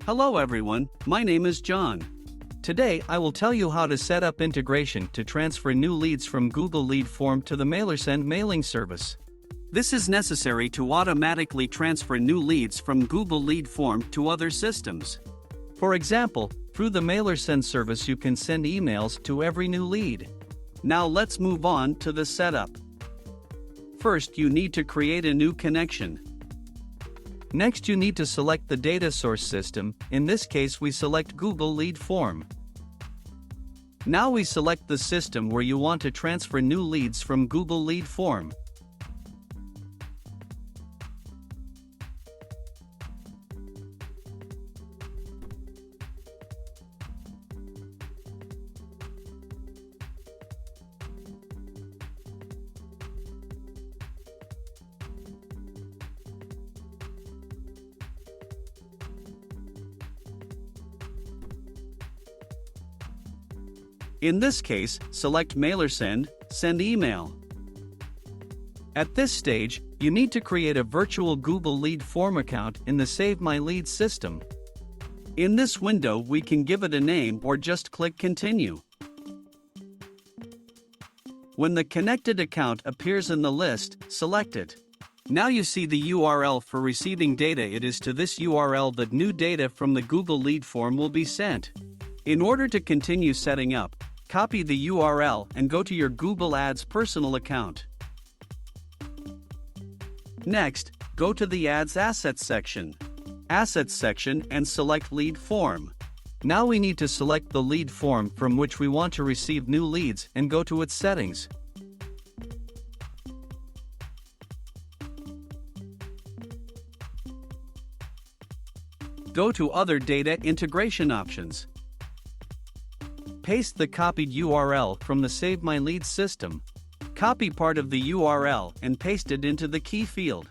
Hello everyone, my name is John. Today I will tell you how to set up integration to transfer new leads from Google Lead Form to the MailerSend mailing service. This is necessary to automatically transfer new leads from Google Lead Form to other systems. For example, through the MailerSend service you can send emails to every new lead. Now let's move on to the setup. First, you need to create a new connection. Next, you need to select the data source system. In this case, we select Google Lead Form. Now we select the system where you want to transfer new leads from Google Lead Form. In this case, select MailerSend, Send Email. At this stage, you need to create a virtual Google Lead Form account in the Save My Leads system. In this window, we can give it a name or just click Continue. When the connected account appears in the list, select it. Now you see the URL for receiving data. It is to this URL that new data from the Google Lead Form will be sent. In order to continue setting up, copy the URL and go to your Google Ads personal account. Next, go to the Ads Assets section. Assets section and select Lead Form. Now we need to select the lead form from which we want to receive new leads and go to its settings. Go to Other Data Integration Options. Paste the copied URL from the Save My Leads system. Copy part of the URL and paste it into the key field.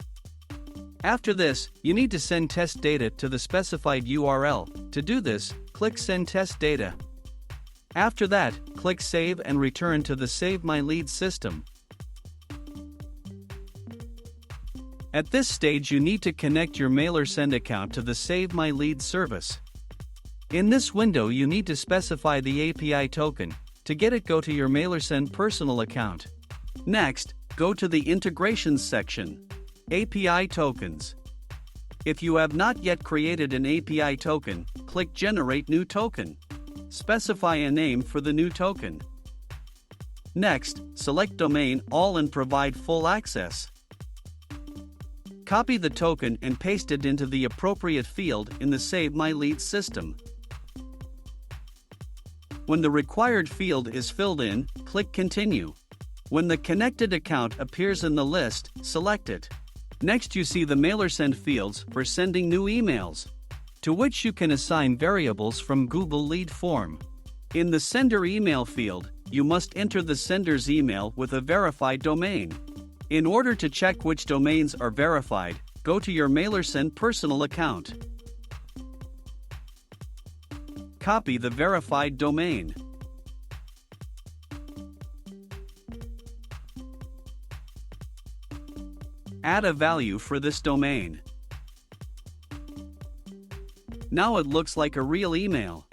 After this, you need to send test data to the specified URL. To do this, click Send Test Data. After that, click Save and return to the Save My Leads system. At this stage, you need to connect your MailerSend account to the Save My Leads service. In this window, you need to specify the API token. To get it, go to your MailerSend personal account. Next, go to the Integrations section. API Tokens. If you have not yet created an API token, click Generate New Token. Specify a name for the new token. Next, select Domain All and provide full access. Copy the token and paste it into the appropriate field in the Save My Leads system. When the required field is filled in, click Continue. When the connected account appears in the list, select it. Next, you see the MailerSend fields for sending new emails, to which you can assign variables from Google Lead Form. In the Sender Email field, you must enter the sender's email with a verified domain. In order to check which domains are verified, go to your MailerSend personal account. Copy the verified domain. Add a value for this domain. Now it looks like a real email.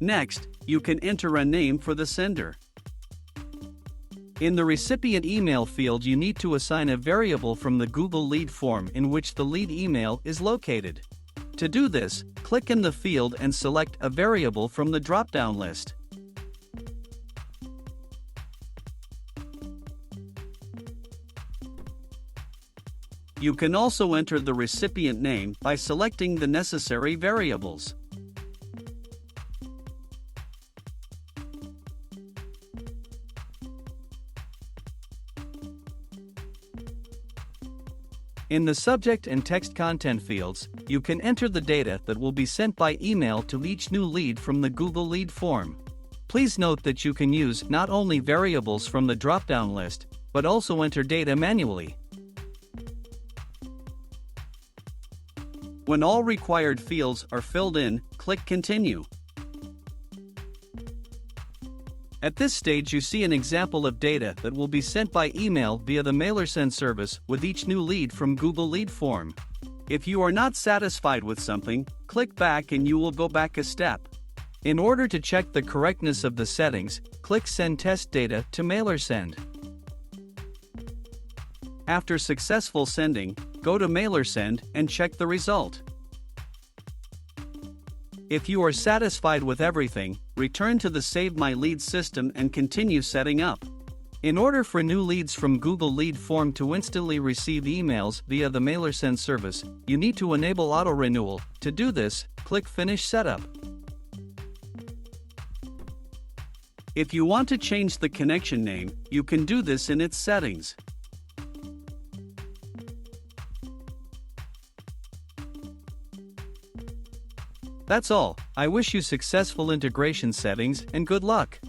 Next, you can enter a name for the sender. In the recipient email field, you need to assign a variable from the Google Lead Form in which the lead email is located. To do this, click in the field and select a variable from the drop-down list. You can also enter the recipient name by selecting the necessary variables. In the subject and text content fields, you can enter the data that will be sent by email to each new lead from the Google Lead Form. Please note that you can use not only variables from the drop-down list, but also enter data manually. When all required fields are filled in, click Continue. At this stage, you see an example of data that will be sent by email via the MailerSend service with each new lead from Google Lead Form. If you are not satisfied with something, click back and you will go back a step. In order to check the correctness of the settings, click Send Test Data to MailerSend. After successful sending, go to MailerSend and check the result. If you are satisfied with everything, return to the Save My Leads system and continue setting up. In order for new leads from Google Lead Form to instantly receive emails via the MailerSend service, you need to enable auto-renewal. To do this, click Finish Setup. If you want to change the connection name, you can do this in its settings. That's all. I wish you successful integration settings and good luck.